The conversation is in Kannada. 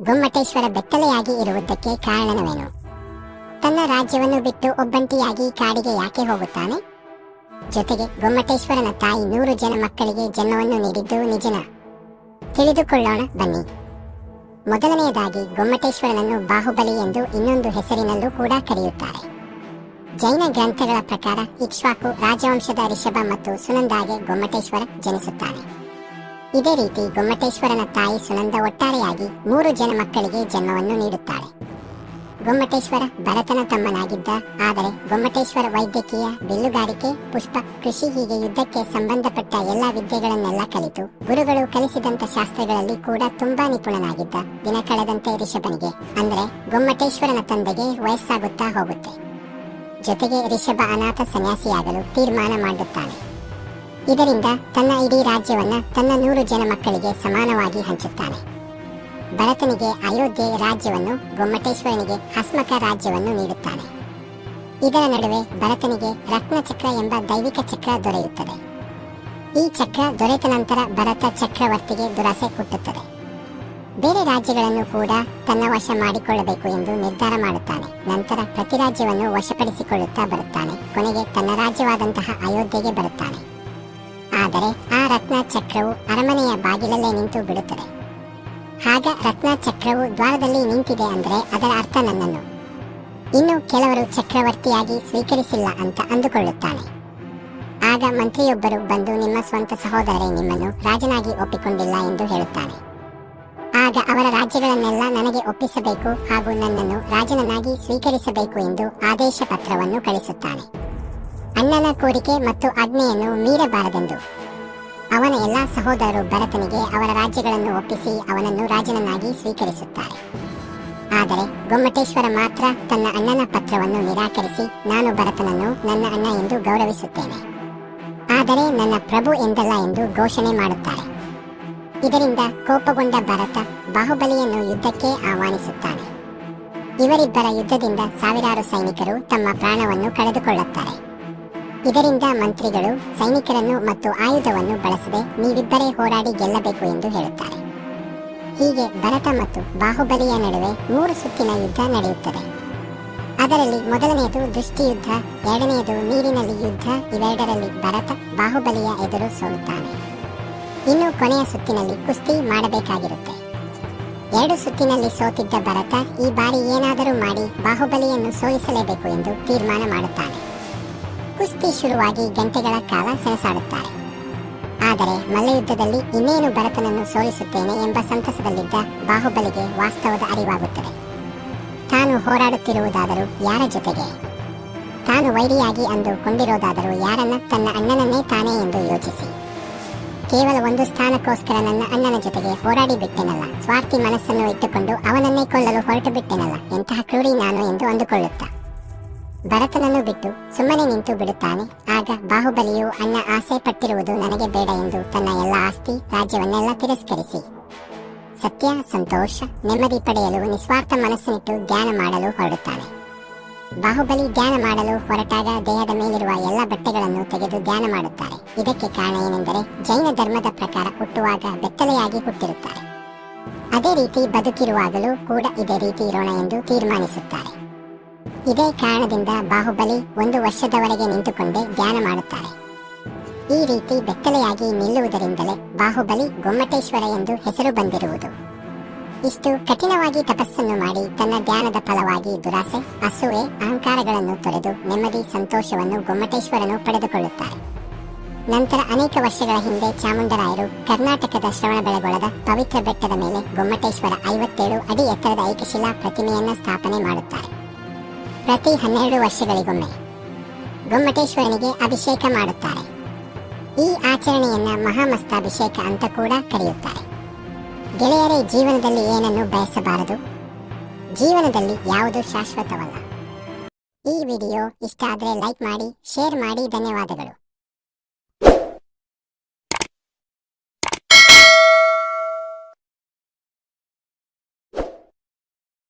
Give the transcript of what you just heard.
ಗೊಮ್ಮಟೇಶ್ವರ ಬೆತ್ತಲೆಯಾಗಿ ಇರುವುದಕ್ಕೆ ಕಾರಣವೇನು? ತನ್ನ ರಾಜ್ಯವನ್ನು ಬಿಟ್ಟು ಒಬ್ಬಂಟಿಯಾಗಿ ಕಾಡಿಗೆ ಯಾಕೆ ಹೋಗುತ್ತಾನೆ? ಜೊತೆಗೆ ಗೊಮ್ಮಟೇಶ್ವರನ ತಾಯಿ 100 ಜನ ಮಕ್ಕಳಿಗೆ ಜನ್ಮವನ್ನು ನೀಡಿದ್ದು ನಿಜನಾ? ತಿಳಿದುಕೊಳ್ಳೋಣ ಬನ್ನಿ. ಮೊದಲನೆಯದಾಗಿ, ಗೊಮ್ಮಟೇಶ್ವರನನ್ನು ಬಾಹುಬಲಿ ಎಂದು ಇನ್ನೊಂದು ಹೆಸರಿನಲ್ಲೂ ಕೂಡ ಕರೆಯುತ್ತಾರೆ. ಜೈನ ಗ್ರಂಥಗಳ ಪ್ರಕಾರ ಇಕ್ಷ್ವಾಕು ರಾಜವಂಶದ ರಿಷಭ ಮತ್ತು ಸುನಂದಾಗೆ ಗೊಮ್ಮಟೇಶ್ವರ ಜನಿಸುತ್ತಾನೆ. ಇದೇ ರೀತಿ ಗೊಮ್ಮಟೇಶ್ವರನ ತಾಯಿ ಸುನಂದ ಒಟ್ಟಾರೆಯಾಗಿ 3 ಜನ ಮಕ್ಕಳಿಗೆ ಜನ್ಮವನ್ನು ನೀಡುತ್ತಾಳೆ. ಗೊಮ್ಮಟೇಶ್ವರ ಭರತನ ತಮ್ಮನಾಗಿದ್ದ. ಆದರೆ ಗೊಮ್ಮಟೇಶ್ವರ ವೈದ್ಯಕೀಯ, ಬಿಲ್ಲುಗಾರಿಕೆ, ಪುಷ್ಪ, ಕೃಷಿ ಹೀಗೆ ಯುದ್ಧಕ್ಕೆ ಸಂಬಂಧಪಟ್ಟ ಎಲ್ಲ ವಿದ್ಯೆಗಳನ್ನೆಲ್ಲ ಕಲಿತು ಗುರುಗಳು ಕಲಿಸಿದಂತ ಶಾಸ್ತ್ರಗಳಲ್ಲಿ ಕೂಡ ತುಂಬಾ ನಿಪುಣನಾಗಿದ್ದ. ದಿನ ಕಳೆದಂತೆ ರಿಷಭನಿಗೆ ಅಂದ್ರೆ ಗೊಮ್ಮಟೇಶ್ವರನ ತಂದೆಗೆ ವಯಸ್ಸಾಗುತ್ತಾ ಹೋಗುತ್ತೆ. ಜೊತೆಗೆ ರಿಷಭ ಅನಾಥ ಸನ್ಯಾಸಿಯಾಗಲು ತೀರ್ಮಾನ ಮಾಡುತ್ತಾನೆ. ಇದರಿಂದ ತನ್ನ ಇಡೀ ರಾಜ್ಯವನ್ನ ತನ್ನ 100 ಜನ ಮಕ್ಕಳಿಗೆ ಸಮಾನವಾಗಿ ಹಂಚುತ್ತಾನೆ. ಭರತನಿಗೆ ಅಯೋಧ್ಯೆ ರಾಜ್ಯವನ್ನು, ಗೊಮ್ಮಟೇಶ್ವರನಿಗೆ ಹಸ್ಮಕ ರಾಜ್ಯವನ್ನು ನೀಡುತ್ತಾನೆ. ಇದರ ನಡುವೆ ಭರತನಿಗೆ ರತ್ನಚಕ್ರ ಎಂಬ ದೈವಿಕ ಚಕ್ರ ದೊರೆಯುತ್ತದೆ. ಈ ಚಕ್ರ ದೊರೆತ ನಂತರ ಭರತ ಚಕ್ರವರ್ತಿಗೆ ದುರಾಸೆ ಹುಟ್ಟುತ್ತದೆ. ಬೇರೆ ರಾಜ್ಯಗಳನ್ನು ಕೂಡ ತನ್ನ ವಶ ಮಾಡಿಕೊಳ್ಳಬೇಕು ಎಂದು ನಿರ್ಧಾರ ಮಾಡುತ್ತಾನೆ. ನಂತರ ಪ್ರತಿ ರಾಜ್ಯವನ್ನು ವಶಪಡಿಸಿಕೊಳ್ಳುತ್ತಾ ಬರುತ್ತಾನೆ. ಕೊನೆಗೆ ತನ್ನ ರಾಜ್ಯವಾದಂತಹ ಅಯೋಧ್ಯೆಗೆ ಬರುತ್ತಾನೆ. ಆದರೆ ಆ ರತ್ನ ಚಕ್ರವು ಅರಮನೆಯ ಬಾಗಿಲಲ್ಲೇ ನಿಂತು ಬಿಡುತ್ತದೆ. ಆಗ ರತ್ನ ಚಕ್ರವು ದ್ವಾರದಲ್ಲಿ ನಿಂತಿದೆ ಅಂದ್ರೆ ಅದರ ಅರ್ಥ ನನ್ನನ್ನು ಇನ್ನು ಕೆಲವರು ಚಕ್ರವರ್ತಿಯಾಗಿ ಸ್ವೀಕರಿಸಿಲ್ಲ ಅಂತ ಅಂದುಕೊಳ್ಳುತ್ತಾನೆ. ಆಗ ಮಂತ್ರಿಯೊಬ್ಬರು ಬಂದು, ನಿಮ್ಮ ಸ್ವಂತ ಸಹೋದರರೇ ನಿಮ್ಮನ್ನು ರಾಜನಾಗಿ ಒಪ್ಪಿಕೊಂಡಿಲ್ಲ ಎಂದು ಹೇಳುತ್ತಾನೆ. ಆಗ ಅವರ ರಾಜ್ಯಗಳನ್ನೆಲ್ಲ ನನಗೆ ಒಪ್ಪಿಸಬೇಕು ಹಾಗೂ ನನ್ನನ್ನು ರಾಜನನ್ನಾಗಿ ಸ್ವೀಕರಿಸಬೇಕು ಎಂದು ಆದೇಶ ಪತ್ರವನ್ನು ಕಳಿಸುತ್ತಾನೆ. ಅಣ್ಣನ ಕೋರಿಕೆ ಮತ್ತು ಆಜ್ಞೆಯನ್ನು ಮೀರಬಾರದೆಂದು ಅವನ ಎಲ್ಲಾ ಸಹೋದರರು ಭರತನಿಗೆ ಅವರ ರಾಜ್ಯಗಳನ್ನು ಒಪ್ಪಿಸಿ ಅವನನ್ನು ರಾಜನನ್ನಾಗಿ ಸ್ವೀಕರಿಸುತ್ತಾರೆ. ಆದರೆ ಗೊಮ್ಮಟೇಶ್ವರ ಮಾತ್ರ ತನ್ನ ಅಣ್ಣನ ಪತ್ರವನ್ನು ನಿರಾಕರಿಸಿ, ನಾನು ಭರತನನ್ನು ನನ್ನ ಅಣ್ಣ ಎಂದು ಗೌರವಿಸುತ್ತೇನೆ, ಆದರೆ ನನ್ನ ಪ್ರಭು ಎಂದಲ್ಲ ಎಂದು ಘೋಷಣೆ ಮಾಡುತ್ತಾರೆ. ಇದರಿಂದ ಕೋಪಗೊಂಡ ಭರತ ಬಾಹುಬಲಿಯನ್ನು ಯುದ್ಧಕ್ಕೆ ಆಹ್ವಾನಿಸುತ್ತಾನೆ. ಇವರಿಬ್ಬರ ಯುದ್ಧದಿಂದ ಸಾವಿರಾರು ಸೈನಿಕರು ತಮ್ಮ ಪ್ರಾಣವನ್ನು ಕಳೆದುಕೊಳ್ಳುತ್ತಾರೆ. ಇದರಿಂದ ಮಂತ್ರಿಗಳು ಸೈನಿಕರನ್ನು ಮತ್ತು ಆಯುಧವನ್ನು ಬಳಸದೆ ನೀವಿಬ್ಬರೇ ಹೋರಾಡಿ ಗೆಲ್ಲಬೇಕು ಎಂದು ಹೇಳುತ್ತಾರೆ. ಹೀಗೆ ಭರತ ಮತ್ತು ಬಾಹುಬಲಿಯ ನಡುವೆ 3 ಸುತ್ತಿನ ಯುದ್ಧ ನಡೆಯುತ್ತದೆ. ಅದರಲ್ಲಿ ಮೊದಲನೆಯದು ದೃಷ್ಟಿ ಯುದ್ಧ, ಎರಡನೆಯದು ನೀರಿನಲ್ಲಿ ಯುದ್ಧ. ಇವೆರಡರಲ್ಲಿ ಭರತ ಬಾಹುಬಲಿಯ ಎದುರು ಸೋಲುತ್ತಾನೆ. ಇನ್ನು ಕೊನೆಯ ಸುತ್ತಿನಲ್ಲಿ ಕುಸ್ತಿ ಮಾಡಬೇಕಾಗಿರುತ್ತೆ. 2 ಸುತ್ತಿನಲ್ಲಿ ಸೋತಿದ್ದ ಭರತ ಈ ಬಾರಿ ಏನಾದರೂ ಮಾಡಿ ಬಾಹುಬಲಿಯನ್ನು ಸೋಲಿಸಲೇಬೇಕು ಎಂದು ತೀರ್ಮಾನ ಮಾಡುತ್ತಾನೆ. ಕುಸ್ತಿ ಶುರುವಾಗಿ ಗಂಟೆಗಳ ಕಾಲ ಸೆಣಸಾಡುತ್ತಾರೆ. ಆದರೆ ಮಲ್ಲಯುದ್ಧದಲ್ಲಿ ಇನ್ನೇನು ಭರತನನ್ನು ಸೋಲಿಸುತ್ತೇನೆ ಎಂಬ ಸಂತಸದಲ್ಲಿದ್ದ ಬಾಹುಬಲಿಗೆ ವಾಸ್ತವದ ಅರಿವಾಗುತ್ತದೆ. ತಾನು ಹೋರಾಡುತ್ತಿರುವುದಾದರೂ ಯಾರ ಜೊತೆಗೆ? ತಾನು ವೈರಿಯಾಗಿ ಅಂದುಕೊಂಡಿರೋದಾದರೂ ಯಾರನ್ನ? ತನ್ನ ಅಣ್ಣನನ್ನೇ ತಾನೇ ಎಂದು ಯೋಚಿಸಿ, ಕೇವಲ 1 ಸ್ಥಾನಕ್ಕೋಸ್ಕರ ನನ್ನ ಅಣ್ಣನ ಜೊತೆಗೆ ಹೋರಾಡಿ ಬಿಟ್ಟೆನಲ್ಲ, ಸ್ವಾರ್ಥಿ ಮನಸ್ಸನ್ನು ಇಟ್ಟುಕೊಂಡು ಅವನನ್ನೇ ಕೊಲ್ಲಲು ಹೊರಟು ಬಿಟ್ಟೆನಲ್ಲ, ಎಂತಹ ಕ್ರೂರಿ ನಾನು ಎಂದು ಅಂದುಕೊಳ್ಳುತ್ತಾ ಭರತನನ್ನು ಬಿಟ್ಟು ಸುಮ್ಮನೆ ನಿಂತು ಬಿಡುತ್ತಾನೆ. ಆಗ ಬಾಹುಬಲಿಯು ಅಣ್ಣ ಆಸೆ ಪಟ್ಟಿರುವುದು ನನಗೆ ಬೇಡ ಎಂದು ತನ್ನ ಎಲ್ಲ ಆಸ್ತಿ ರಾಜ್ಯವನ್ನೆಲ್ಲ ತಿರಸ್ಕರಿಸಿ ಸತ್ಯ, ಸಂತೋಷ, ನೆಮ್ಮದಿ ಪಡೆಯಲು ನಿಸ್ವಾರ್ಥ ಮನಸ್ಸನ್ನಿಟ್ಟು ಧ್ಯಾನ ಮಾಡಲು ಹೊರಡುತ್ತಾನೆ. ಬಾಹುಬಲಿ ಧ್ಯಾನ ಮಾಡಲು ಹೊರಟಾಗ ದೇಹದ ಮೇಲಿರುವ ಎಲ್ಲ ಬಟ್ಟೆಗಳನ್ನು ತೆಗೆದು ಧ್ಯಾನ ಮಾಡುತ್ತಾರೆ. ಇದಕ್ಕೆ ಕಾರಣ ಏನೆಂದರೆ ಜೈನ ಧರ್ಮದ ಪ್ರಕಾರ ಹುಟ್ಟುವಾಗ ಬೆತ್ತಲೆಯಾಗಿ ಹುಟ್ಟಿರುತ್ತಾರೆ. ಅದೇ ರೀತಿ ಬದುಕಿರುವಾಗಲೂ ಕೂಡ ಇದೇ ರೀತಿ ಇರೋಣ ಎಂದು ತೀರ್ಮಾನಿಸುತ್ತಾರೆ. ಇದೇ ಕಾರಣದಿಂದ ಬಾಹುಬಲಿ 1 ವರ್ಷದವರೆಗೆ ನಿಂತುಕೊಂಡೇ ಧ್ಯಾನ ಮಾಡುತ್ತಾರೆ. ಈ ರೀತಿ ಬೆತ್ತಲೆಯಾಗಿ ನಿಲ್ಲುವುದರಿಂದಲೇ ಬಾಹುಬಲಿ ಗೊಮ್ಮಟೇಶ್ವರ ಎಂದು ಹೆಸರು ಬಂದಿರುವುದು. ಇಷ್ಟು ಕಠಿಣವಾಗಿ ತಪಸ್ಸನ್ನು ಮಾಡಿ ತನ್ನ ಧ್ಯಾನದ ಫಲವಾಗಿ ದುರಾಸೆ, ಅಸೂಯೆ, ಅಹಂಕಾರಗಳನ್ನು ತೊರೆದು ನೆಮ್ಮದಿ, ಸಂತೋಷವನ್ನು ಗೊಮ್ಮಟೇಶ್ವರನು ಪಡೆದುಕೊಳ್ಳುತ್ತಾರೆ. ನಂತರ ಅನೇಕ ವರ್ಷಗಳ ಹಿಂದೆ ಚಾಮುಂಡರಾಯರು ಕರ್ನಾಟಕದ ಶ್ರವಣಬೆಳಗೊಳದ ಪವಿತ್ರ ಬೆಟ್ಟದ ಮೇಲೆ ಗೊಮ್ಮಟೇಶ್ವರ 57 ಅಡಿ ಎತ್ತರದ ಏಕಶಿಲಾ ಪ್ರತಿಮೆಯನ್ನ ಸ್ಥಾಪನೆ ಮಾಡುತ್ತಾರೆ. ಪ್ರತಿ 12 ವರ್ಷಗಳಿಗೊಮ್ಮೆ ಗೊಮ್ಮಟೇಶ್ವರನಿಗೆ ಅಭಿಷೇಕ ಮಾಡುತ್ತಾರೆ. ಈ ಆಚರಣೆಯನ್ನ ಮಹಾಮಸ್ತಾಭಿಷೇಕ ಅಂತ ಕೂಡ ಕರೆಯುತ್ತಾರೆ. ಗೆಳೆಯರೇ, ಜೀವನದಲ್ಲಿ ಏನನ್ನು ಬಯಸಬಾರದು? ಜೀವನದಲ್ಲಿ ಯಾವುದು ಶಾಶ್ವತವಲ್ಲ. ಈ ವಿಡಿಯೋ ಇಷ್ಟ ಆದರೆ ಲೈಕ್ ಮಾಡಿ, ಶೇರ್ ಮಾಡಿ. ಧನ್ಯವಾದಗಳು.